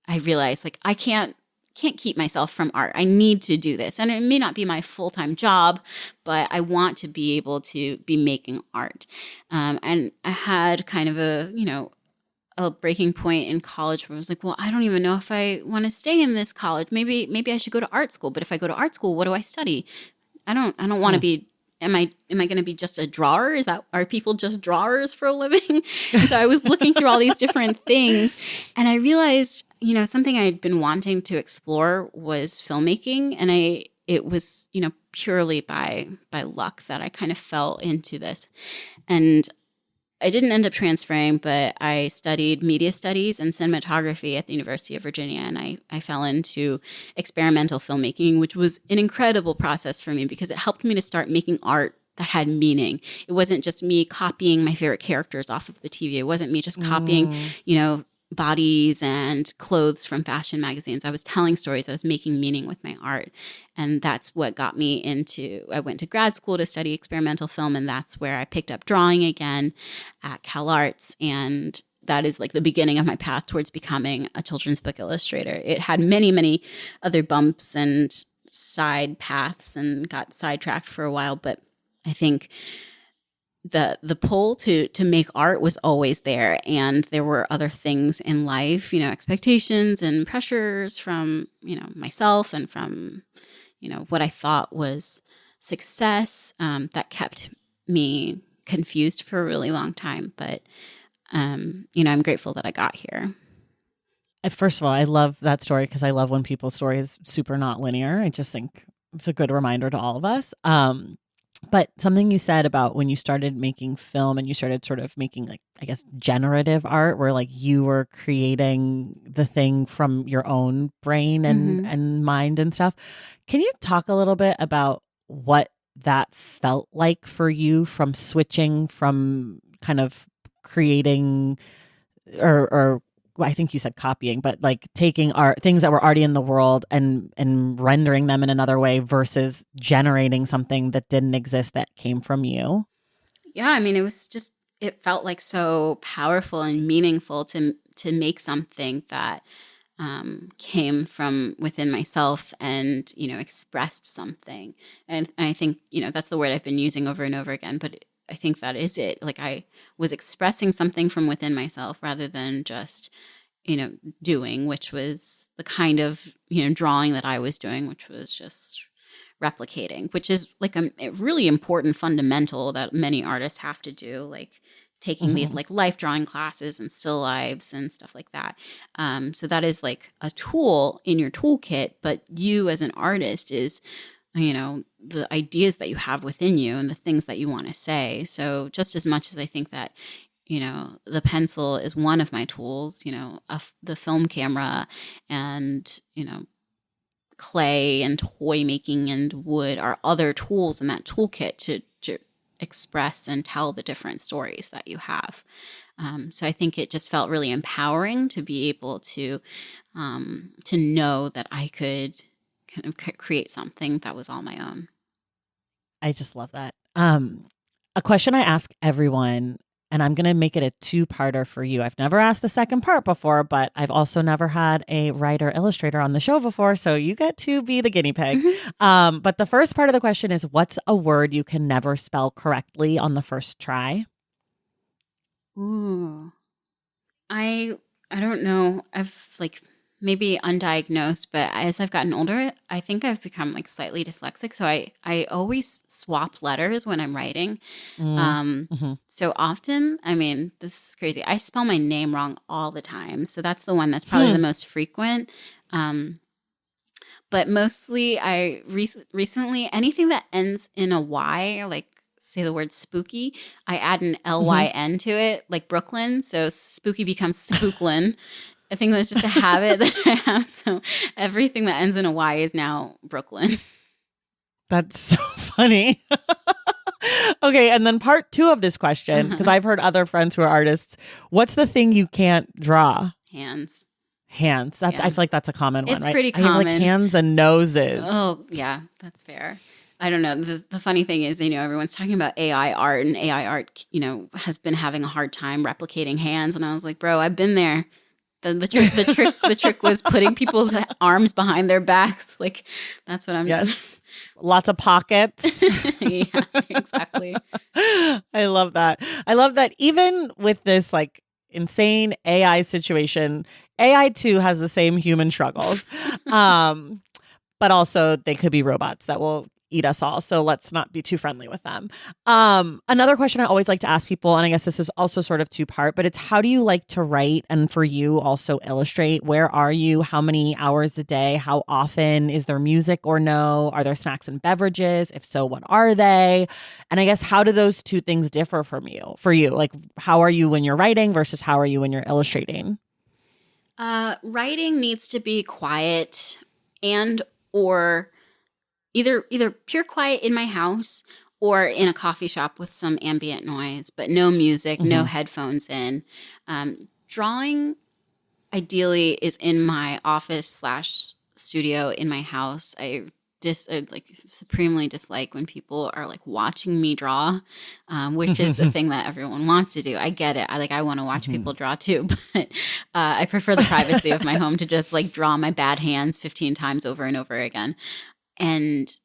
B: realized like I can't keep myself from art. I need to do this. And it may not be my full-time job, but I want to be able to be making art. And I had kind of a breaking point in college where I was like, well, I don't even know if I want to stay in this college. Maybe I should go to art school. But if I go to art school, what do I study? I don't want to be. Am I going to be just a drawer? Are people just drawers for a living? And so I was looking through all these different things, and I realized, something I'd been wanting to explore was filmmaking, and it was, purely by luck that I kind of fell into this. And I didn't end up transferring, but I studied media studies and cinematography at the University of Virginia, and I fell into experimental filmmaking, which was an incredible process for me because it helped me to start making art that had meaning. It wasn't just me copying my favorite characters off of the TV. It wasn't me just copying, bodies and clothes from fashion magazines. I was telling stories. I was making meaning with my art. And that's what got me I went to grad school to study experimental film. And that's where I picked up drawing again at Cal Arts. And that is like the beginning of my path towards becoming a children's book illustrator. It had many, many other bumps and side paths and got sidetracked for a while. But I think the pull to make art was always there, and there were other things in life, expectations and pressures from, myself and from, what I thought was success, that kept me confused for a really long time. But, I'm grateful that I got here.
C: First of all, I love that story because I love when people's story is super not linear. I just think it's a good reminder to all of us. But something you said about when you started making film and you started sort of making like, I guess, generative art where like you were creating the thing from your own brain and mind and stuff. Can you talk a little bit about what that felt like for you from switching from kind of creating or I think you said copying, but like taking art, things that were already in the world and rendering them in another way versus generating something that didn't exist that came from you?
B: Yeah, I mean, it felt like so powerful and meaningful to make something that came from within myself and, expressed something. And I think, that's the word I've been using over and over again, but I think that is it. Like I was expressing something from within myself rather than just, doing, which was the kind of, drawing that I was doing, which was just replicating, which is like a really important fundamental that many artists have to do, like taking these like life drawing classes and still lives and stuff like that. So that is like a tool in your toolkit, but you as an artist is, the ideas that you have within you and the things that you want to say. So just as much as I think that, the pencil is one of my tools, the film camera and, clay and toy making and wood are other tools in that toolkit to express and tell the different stories that you have. So I think it just felt really empowering to be able to know that I could kind of create something that was all my own.
C: I just love that. A question I ask everyone, and I'm going to make it a two-parter for you. I've never asked the second part before, but I've also never had a writer illustrator on the show before, so you get to be the guinea pig. But the first part of the question is, what's a word you can never spell correctly on the first try?
B: Ooh, I don't know. I've like maybe undiagnosed, but as I've gotten older, I think I've become like slightly dyslexic. So I always swap letters when I'm writing. So often, I mean, this is crazy. I spell my name wrong all the time. So that's the one that's probably the most frequent. But mostly I recently, anything that ends in a Y, like say the word spooky, I add an LYN to it, like Brooklyn. So spooky becomes Spooklyn. I think that's just a habit that I have. So everything that ends in a Y is now Brooklyn.
C: That's so funny. Okay, and then part two of this question, because I've heard other friends who are artists, what's the thing you can't draw?
B: Hands.
C: Hands. That's I feel like that's a common one,
B: It's
C: right?
B: pretty
C: I have like
B: common.
C: hands and noses.
B: Oh, yeah, that's fair. I don't know. The funny thing is, everyone's talking about AI art, and AI art, has been having a hard time replicating hands. And I was like, bro, I've been there. The trick was putting people's arms behind their backs. Like, that's what I'm.
C: Yes. Lots of pockets.
B: Yeah, exactly.
C: I love that. I love that even with this like insane AI situation, AI too has the same human struggles. But also they could be robots that will eat us all. So let's not be too friendly with them. Another question I always like to ask people, and I guess this is also sort of two-part, but it's how do you like to write? And for you also illustrate, where are you? How many hours a day? How often? Is there music or no? Are there snacks and beverages? If so, what are they? And I guess how do those two things differ for you? Like how are you when you're writing versus how are you when you're illustrating?
B: Writing needs to be quiet and or either pure quiet in my house or in a coffee shop with some ambient noise, but no music, no headphones in. Drawing ideally is in my office / studio in my house. I supremely dislike when people are like watching me draw, which is a thing that everyone wants to do. I get it. I want to watch people draw too, but I prefer the privacy of my home to just like draw my bad hands 15 times over and over again. And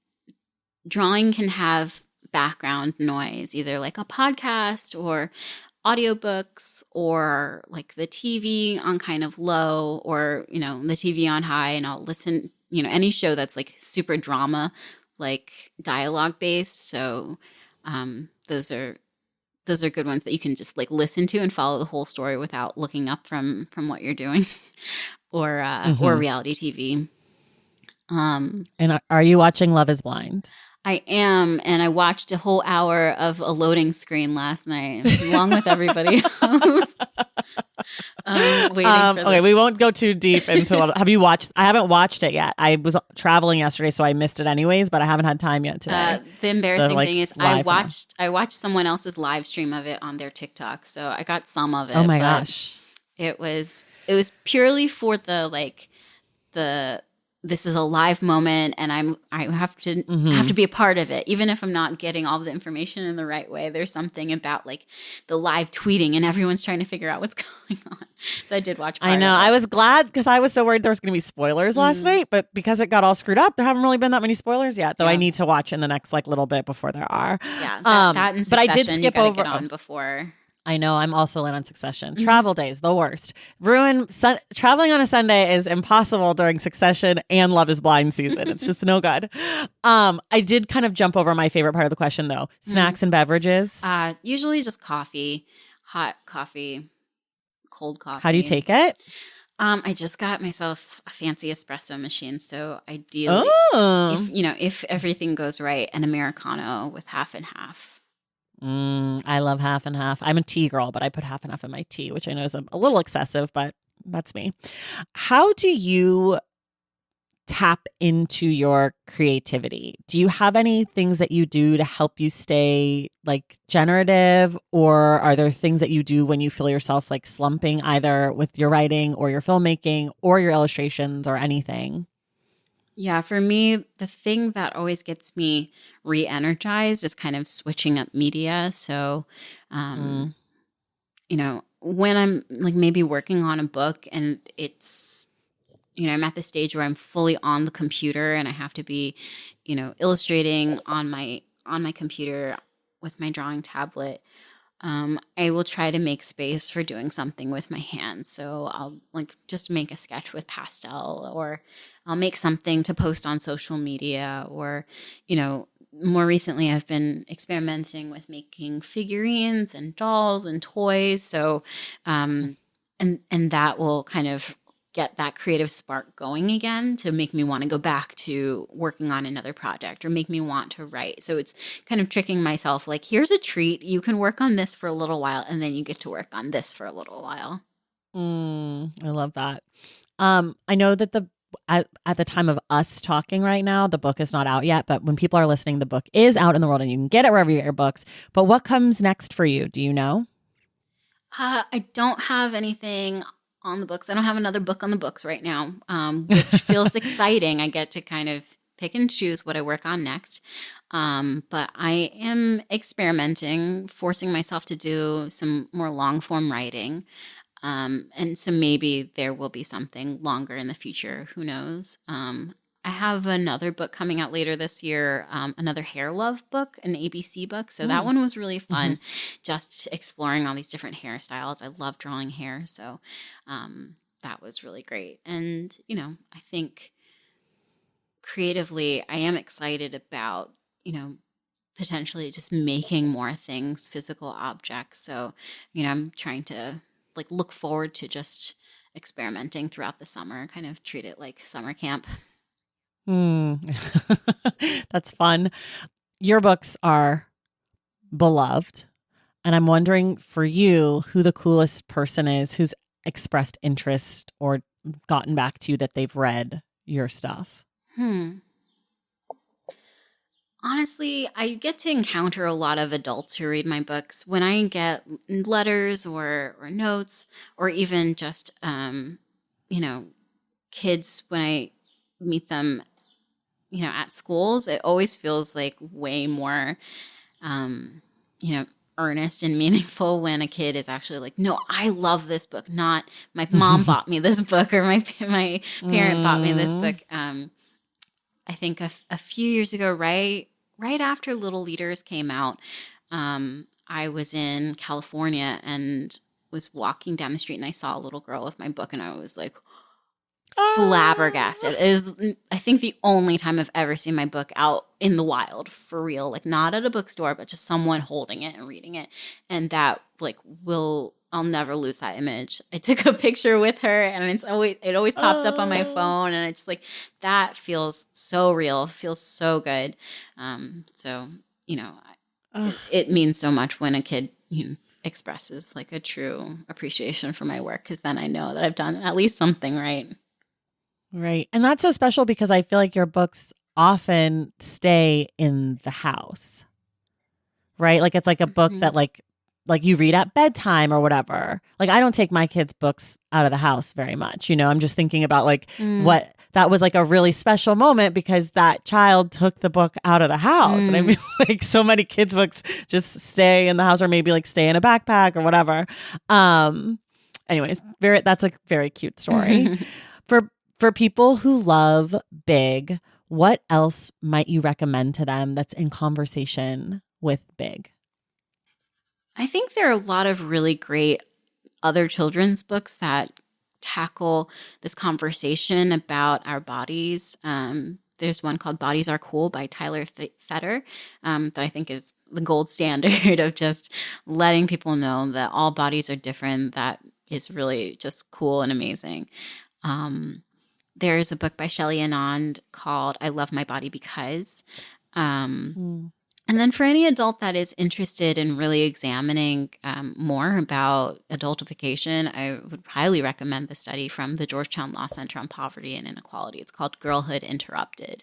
B: drawing can have background noise, either like a podcast or audiobooks or like the TV on kind of low or, the TV on high, and I'll listen, any show that's like super drama, like dialogue based. So those are good ones that you can just like listen to and follow the whole story without looking up from what you're doing or reality TV.
C: And are you watching Love is Blind?
B: I am, and I watched a whole hour of a loading screen last night, along with everybody else.
C: Okay, we won't go too deep into. Have you watched? I haven't watched it yet. I was traveling yesterday, so I missed it anyways. But I haven't had time yet today.
B: The embarrassing thing is, I watched someone else's live stream of it on their TikTok, so I got some of it.
C: Oh my gosh!
B: It was purely for the this is a live moment and I have to be a part of it. Even if I'm not getting all the information in the right way, there's something about like the live tweeting and everyone's trying to figure out what's going on. So I did watch part
C: I know.
B: of it.
C: I was glad because I was so worried there was going to be spoilers last night, but because it got all screwed up, there haven't really been that many spoilers yet, though I need to watch in the next like little bit before there are.
B: Yeah, that and
C: but I did skip over
B: get on before.
C: I know. I'm also late on Succession. Travel days, the worst. Traveling on a Sunday is impossible during Succession and Love is Blind season. It's just no good. I did kind of jump over my favorite part of the question, though. Snacks and beverages.
B: Usually just coffee, hot coffee, cold coffee.
C: How do you take it?
B: I just got myself a fancy espresso machine. So ideally, if everything goes right, an Americano with half and half.
C: I love half and half. I'm a tea girl, but I put half and half in my tea, which I know is a little excessive, but that's me. How do you tap into your creativity? Do you have any things that you do to help you stay like generative, or are there things that you do when you feel yourself like slumping either with your writing or your filmmaking or your illustrations or anything?
B: Yeah, for me, the thing that always gets me re-energized is kind of switching up media. So,
C: Mm.
B: when I'm like maybe working on a book and it's, I'm at the stage where I'm fully on the computer and I have to be, illustrating on my computer with my drawing tablet. I will try to make space for doing something with my hands. So I'll like just make a sketch with pastel, or I'll make something to post on social media, or, more recently I've been experimenting with making figurines and dolls and toys. So, and that will kind of get that creative spark going again to make me want to go back to working on another project or make me want to write. So it's kind of tricking myself like, here's a treat. You can work on this for a little while and then you get to work on this for a little while.
C: I love that. I know that at the time of us talking right now, the book is not out yet, but when people are listening, the book is out in the world and you can get it wherever you get your books. But what comes next for you? Do you know?
B: I don't have anything on the books. I don't have another book on the books right now, which feels exciting. I get to kind of pick and choose what I work on next. But I am experimenting, forcing myself to do some more long form writing. And so maybe there will be something longer in the future. Who knows? I have another book coming out later this year, another hair love book, an ABC book. So that one was really fun, just exploring all these different hairstyles. I love drawing hair. So that was really great. And, I think creatively, I am excited about, potentially just making more things, physical objects. So, I'm trying to like look forward to just experimenting throughout the summer, kind of treat it like summer camp.
C: That's fun. Your books are beloved. And I'm wondering for you who the coolest person is who's expressed interest or gotten back to you that they've read your stuff.
B: Honestly, I get to encounter a lot of adults who read my books. When I get letters or notes, or even just, kids, when I meet them, at schools, it always feels like way more, earnest and meaningful when a kid is actually like, no, I love this book, not my mom bought me this book or my parent bought me this book. I think a few years ago, right after Little Leaders came out, I was in California and was walking down the street and I saw a little girl with my book and I was like flabbergasted. It is, I think, the only time I've ever seen my book out in the wild for real, like not at a bookstore, but just someone holding it and reading it. And that I'll never lose that image. I took a picture with her and it always pops up on my phone. And it's like, that feels so real, feels so good. It means so much when a kid, expresses like a true appreciation for my work. Cause then I know that I've done at least something right.
C: Right. And that's so special because I feel like your books often stay in the house. Right? Like it's like a book that like you read at bedtime or whatever. Like I don't take my kids' books out of the house very much. I'm just thinking about like what that was like a really special moment because that child took the book out of the house. And I feel like so many kids' books just stay in the house or maybe like stay in a backpack or whatever. Anyways, that's a very cute story. For people who love big, what else might you recommend to them that's in conversation with big?
B: I think there are a lot of really great other children's books that tackle this conversation about our bodies. There's one called Bodies Are Cool by Tyler Fetter that I think is the gold standard of just letting people know that all bodies are different. That is really just cool and amazing. There's a book by Shelley Anand called I Love My Body Because. And then for any adult that is interested in really examining more about adultification, I would highly recommend the study from the Georgetown Law Center on Poverty and Inequality. It's called Girlhood Interrupted.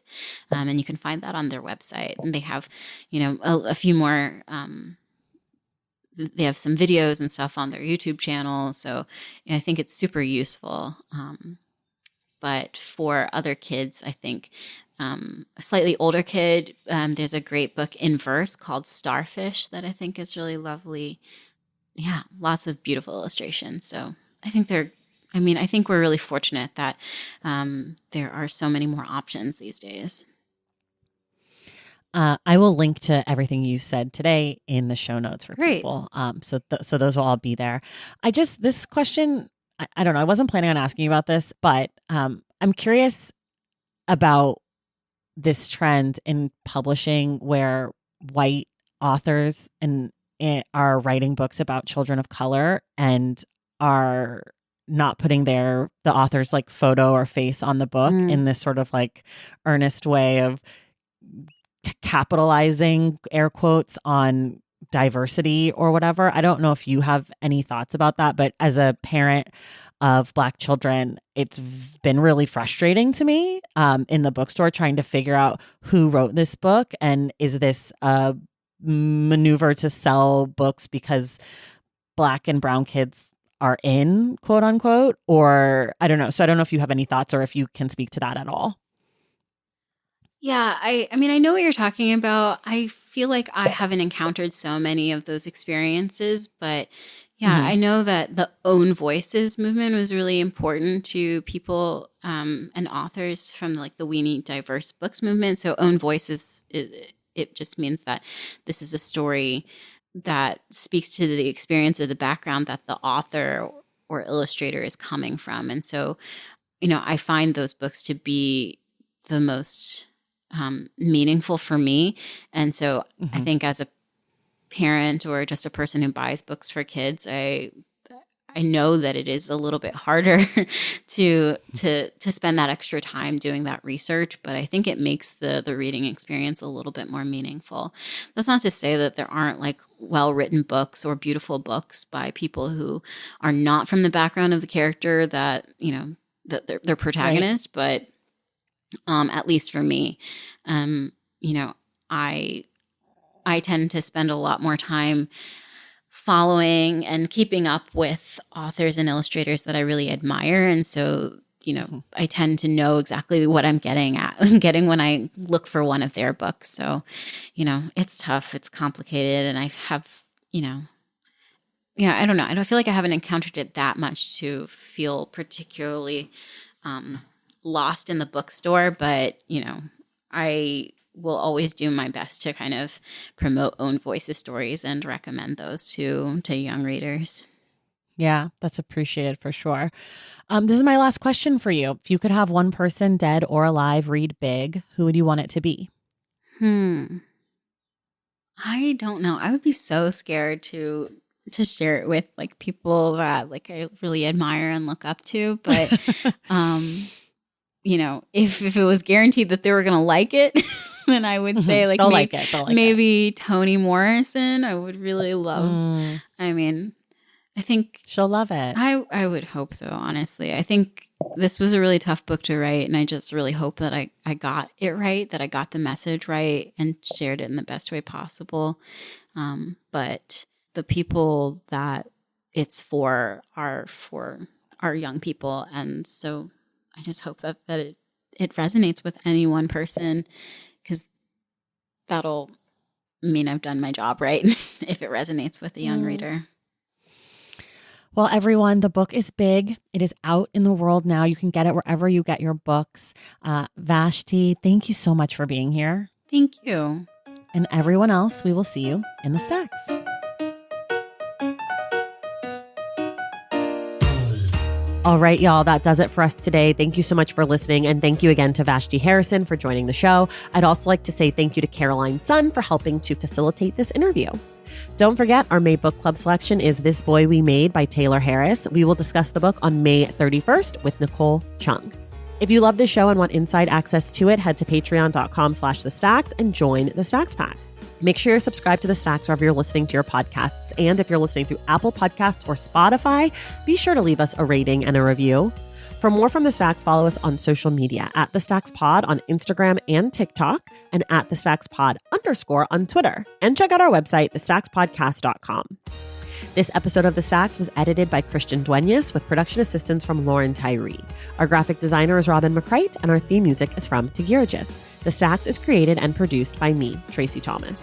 B: And you can find that on their website. And they have, a few more they have some videos and stuff on their YouTube channel. So I think it's super useful. But for other kids, I think a slightly older kid, there's a great book in verse called Starfish that I think is really lovely. Yeah, lots of beautiful illustrations. So I think I think we're really fortunate that there are so many more options these days.
C: I will link to everything you said today in the show notes for
B: Great.
C: people. So those will all be there. This question, I don't know. I wasn't planning on asking you about this, but I'm curious about this trend in publishing where white authors are writing books about children of color and are not putting the author's like photo or face on the book in this sort of like earnest way of capitalizing air quotes on diversity or whatever. I don't know if you have any thoughts about that, but as a parent of Black children, it's been really frustrating to me in the bookstore trying to figure out who wrote this book and is this a maneuver to sell books because Black and brown kids are in, quote unquote, or I don't know. So I don't know if you have any thoughts or if you can speak to that at all.
B: Yeah, I mean, I know what you're talking about. I feel like I haven't encountered so many of those experiences, but yeah, I know that the Own Voices movement was really important to people and authors from like the We Need Diverse Books movement. So Own Voices, it just means that this is a story that speaks to the experience or the background that the author or illustrator is coming from. And so, I find those books to be the most meaningful for me. And so I think as a parent or just a person who buys books for kids, I know that it is a little bit harder to spend that extra time doing that research, but I think it makes the reading experience a little bit more meaningful. That's not to say that there aren't like well-written books or beautiful books by people who are not from the background of the character that, that they're protagonist, right. But at least for me, I tend to spend a lot more time following and keeping up with authors and illustrators that I really admire. And so, I tend to know exactly what I'm getting when I look for one of their books. So, it's tough, it's complicated. And I have, I don't know. I don't feel like I haven't encountered it that much to feel particularly lost in the bookstore, but I will always do my best to kind of promote Own Voices stories and recommend those to young readers.
C: Yeah, that's appreciated for sure. This is my last question for you. If you could have one person, dead or alive, read Big, who would you want it to be?
B: I don't know. I would be so scared to share it with like people that like I really admire and look up to, but if it was guaranteed that they were going to like it, then I would say like
C: They'll
B: maybe Toni Morrison. I would really love. I mean, I think
C: she'll love it.
B: I would hope so, honestly. I think this was a really tough book to write, and I just really hope that I got it right, that I got the message right and shared it in the best way possible. But the people that it's for are young people, and so I just hope that it resonates with any one person, because that'll mean I've done my job right if it resonates with a young reader.
C: Well, everyone, the book is Big. It is out in the world now. You can get it wherever you get your books. Vashti, thank you so much for being here.
B: Thank you.
C: And everyone else, we will see you in the stacks. All right, y'all, that does it for us today. Thank you so much for listening. And thank you again to Vashti Harrison for joining the show. I'd also like to say thank you to Caroline Sun for helping to facilitate this interview. Don't forget, our May Book Club selection is This Boy We Made by Taylor Harris. We will discuss the book on May 31st with Nicole Chung. If you love this show and want inside access to it, head to patreon.com/thestacks and join the Stacks Pack. Make sure you're subscribed to The Stacks wherever you're listening to your podcasts. And if you're listening through Apple Podcasts or Spotify, be sure to leave us a rating and a review. For more from The Stacks, follow us on social media at The Stacks Pod on Instagram and TikTok, and at The Stacks Pod _ on Twitter. And check out our website, thestackspodcast.com.
A: This episode of The Stacks was edited by Christian Duenas with production assistance from Lauren Tyree. Our graphic designer is Robin McCrite, and our theme music is from Tagiragis. The Stacks is created and produced by me, Tracy Thomas.